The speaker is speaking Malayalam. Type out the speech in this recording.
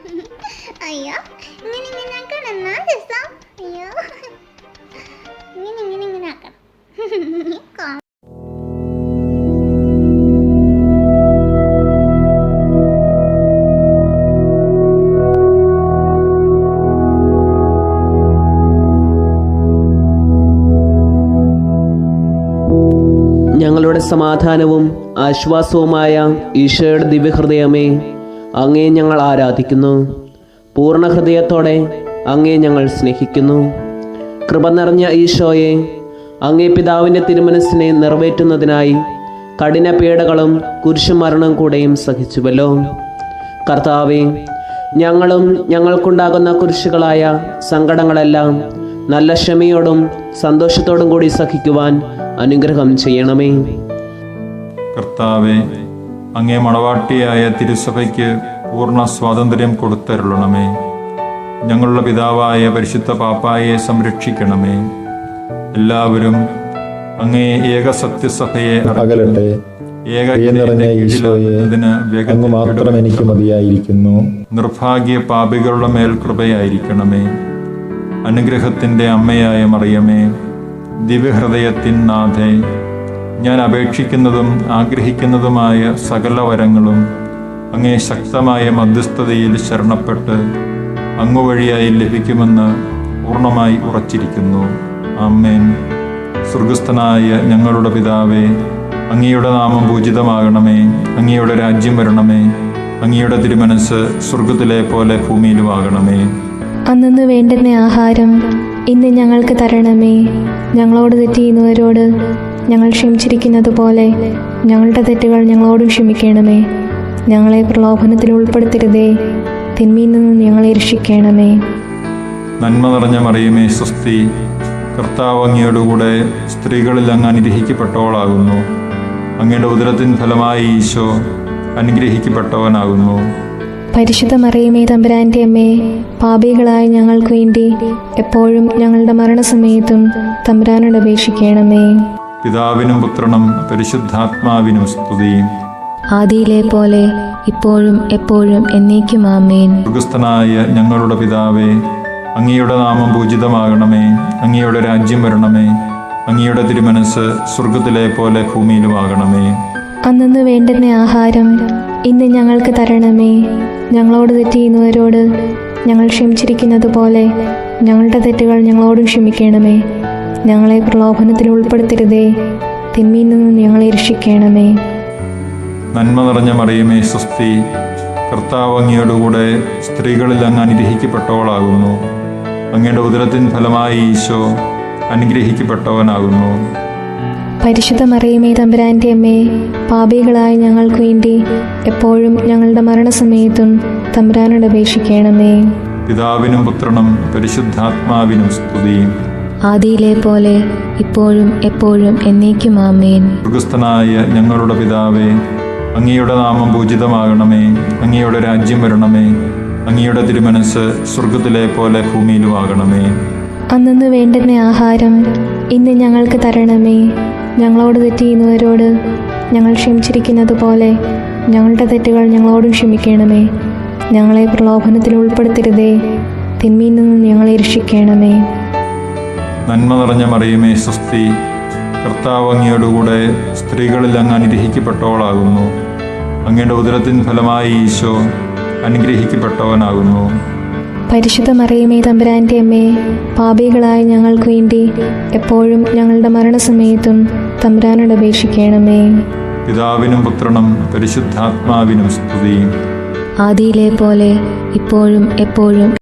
അയ്യോ, ഇങ്ങനെ ആക്കണം എന്നാ രസം. അയ്യോ, ഇങ്ങനെ ആക്കണം. ഞങ്ങളുടെ സമാധാനവും ആശ്വാസവുമായ ഈശോയുടെ ദിവ്യഹൃദയമേ, അങ്ങേ ഞങ്ങൾ ആരാധിക്കുന്നു. പൂർണ്ണ ഹൃദയത്തോടെ അങ്ങേ ഞങ്ങൾ സ്നേഹിക്കുന്നു. കൃപ നിറഞ്ഞ ഈശോയെ, അങ്ങേ പിതാവിൻ്റെ തിരുമനസ്സിനെ നിറവേറ്റുന്നതിനായി കഠിന പീഡകളും കുരിശുമരണം കൂടെയും സഹിച്ചുവല്ലോ. കർത്താവേ, ഞങ്ങളും ഞങ്ങൾക്കുണ്ടാകുന്ന കുരിശുകളായ സങ്കടങ്ങളെല്ലാം നല്ല ക്ഷമയോടും സന്തോഷത്തോടും കൂടി സഹിക്കുവാൻ അനുഗ്രഹം ചെയ്യണമേ. കർത്താവേ, അങ്ങേ മണവാട്ടിയായ തിരുസഭയ്ക്ക് പൂർണ്ണ സ്വാതന്ത്ര്യം കൊടുത്തരുളണമേ. ഞങ്ങളുടെ പിതാവായ പരിശുദ്ധ പാപ്പായെ സംരക്ഷിക്കണമേ. എല്ലാവരും അങ്ങേ ഏക സത്യസഭയെ അകലട്ടെ. നിറഞ്ഞ ഈശോയെ, അങ്ങ് മാത്രം എനിക്ക് മതിയായിരിക്കുന്നു. നിർഭാഗ്യ പാപികളുടെ മേൽ കൃപയായിരിക്കണമേ. അനുഗ്രഹത്തിൻ്റെ അമ്മയായ മറിയമേ, ദിവ്യഹൃദയത്തിൻ നാഥേ, ഞാൻ അപേക്ഷിക്കുന്നതും ആഗ്രഹിക്കുന്നതുമായ സകല വരങ്ങളും അങ്ങേ ശക്തമായ മധ്യസ്ഥതയിൽ ശരണപ്പെട്ട് അങ്ങ് വഴിയായി ലഭിക്കുമെന്ന് പൂർണ്ണമായി ഉറച്ചിരിക്കുന്നു. ആമേൻ. സ്വർഗസ്ഥനായ ഞങ്ങളുടെ പിതാവേ, അങ്ങയുടെ നാമം പൂജിതമാകണമേ. അങ്ങയുടെ രാജ്യം വരണമേ. അങ്ങയുടെ തിരുമനസ് സ്വർഗത്തിലെ പോലെ ഭൂമിയിലുമാകണമേ. അന്നു വേണ്ടുന്ന ആഹാരം ഇന്ന് ഞങ്ങൾക്ക് തരണമേ. ഞങ്ങളോട് തെറ്റ് ചെയ്യുന്നവരോട് ഞങ്ങൾ ക്ഷമിച്ചിരിക്കുന്നത് പോലെ ഞങ്ങളുടെ തെറ്റുകൾ ഞങ്ങളോട് ക്ഷമിക്കണമേ. ഞങ്ങളെ പ്രലോഭനത്തിൽ ഉൾപ്പെടുത്തരുതേ, തിന്മയിൽ നിന്നും ഞങ്ങളെ രക്ഷിക്കണമേ. നന്മ നിറഞ്ഞ മറിയമേ, സ്വസ്തി. കർത്താവ് അങ്ങയോടുകൂടെ സ്ത്രീകളിൽ അങ്ങ് അനുഗ്രഹിക്കപ്പെട്ടവളാകുന്നു. അങ്ങയുടെ ഉദരത്തിൻ ഫലമായി ഈശോ അനുഗ്രഹിക്കപ്പെട്ടവനാകുന്നു. പരിശുദ്ധ മറിയമേ, തമ്പുരാന്റെ അമ്മേ, പാപികളായ ഞങ്ങൾക്ക് വേണ്ടി എപ്പോഴും ഞങ്ങളുടെ മരണസമയത്തും തമ്പുരാനോട് അപേക്ഷിക്കണമേ. പിതാവിനും പുത്രനും പരിശുദ്ധാത്മാവിനും സ്തുതി. ആദിയിലെ പോലെ ഇപ്പോഴും എപ്പോഴും എന്നേക്കും ആമേൻ. സ്വർഗസ്ഥനായ ഞങ്ങളുടെ പിതാവേ, അങ്ങയുടെ നാമം പൂജിതമാകണമേ. അങ്ങയുടെ രാജ്യം വരണമേ. അങ്ങയുടെ തിരുമനസ് സ്വർഗത്തിലെ പോലെ ഭൂമിയിലുമാകണമേ. അന്നു വേണ്ടുന്ന ആഹാരം ഇന്ന് ഞങ്ങൾക്ക് തരണമേ. ഞങ്ങളോട് തെറ്റ് ചെയ്യുന്നവരോട് ഞങ്ങൾ ക്ഷമിച്ചിരിക്കുന്നത് പോലെ ഞങ്ങളുടെ തെറ്റുകൾ ഞങ്ങളോട് ക്ഷമിക്കണമേ. ഞങ്ങളെ പ്രലോഭനത്തിൽ ഉൾപ്പെടുത്തരുതേ, തിന്മയിൽ നിന്നും ഞങ്ങളെ രക്ഷിക്കണമേ. നന്മ നിറഞ്ഞ മറിയമേ, സ്വസ്തി. കർത്താവ് അങ്ങയോടുകൂടെ സ്ത്രീകളിൽ അങ്ങ് അനുഗ്രഹിക്കപ്പെട്ടവളാകുന്നു. അങ്ങയുടെ ഉദരത്തിൻ ഫലമായി ഈശോ അനുഗ്രഹിക്കപ്പെട്ടവനാകുന്നു. പരിശുദ്ധ മറിയമേ, തമ്പുരാന്റെ അമ്മേ, പാപികളായ ഞങ്ങൾക്ക് വേണ്ടി എപ്പോഴും ഞങ്ങളുടെ മരണസമയത്തും തമ്പുരാനോട് അപേക്ഷിക്കണമേ. പിതാവിനും പുത്രനും പരിശുദ്ധാത്മാവിനും സ്തുതി. ആദിയിലെ പോലെ ഇപ്പോഴും എപ്പോഴും എന്നേക്കും ആമേൻ. സ്വർഗസ്ഥനായ ഞങ്ങളുടെ പിതാവേ, അങ്ങയുടെ നാമം പൂജിതമാകണമേ. അങ്ങയുടെ രാജ്യം വരണമേ. അങ്ങയുടെ തിരുമനസ് സ്വർഗത്തിലെ പോലെ ഭൂമിയിലുമാകണമേ. അന്നു വേണ്ടുന്ന ആഹാരം ഇന്ന് ഞങ്ങൾക്ക് തരണമേ. ഞങ്ങളോട് തെറ്റ് ചെയ്യുന്നവരോട് ഞങ്ങൾ ക്ഷമിച്ചിരിക്കുന്നത് പോലെ ഞങ്ങളുടെ തെറ്റുകൾ ഞങ്ങളോട് ക്ഷമിക്കണമേ. ഞങ്ങളെ പ്രലോഭനത്തിൽ ഉൾപ്പെടുത്തരുതേ, തിന്മയിൽ നിന്നും ഞങ്ങളെ രക്ഷിക്കണമേ. നന്മ നിറഞ്ഞ മറിയമേ, സ്വസ്തി. കർത്താവ് അങ്ങയോടുകൂടെ സ്ത്രീകളിൽ അങ്ങ് അനുഗ്രഹിക്കപ്പെട്ടവളാകുന്നു. അങ്ങയുടെ ഉദരത്തിൻ ഫലമായി ഈശോ അനുഗ്രഹിക്കപ്പെട്ടവനാകുന്നു. പരിശുദ്ധ മറിയമേ, തമ്പുരാന്റെ അമ്മേ, പാപികളായ ഞങ്ങൾക്ക് വേണ്ടി എപ്പോഴും ഞങ്ങളുടെ മരണസമയത്തും തമ്പുരാനോട് അപേക്ഷിക്കണമേ. പിതാവിനും പുത്രനും പരിശുദ്ധാത്മാവിനും സ്തുതി. ആദിയിലെ പോലെ ഇപ്പോഴും എപ്പോഴും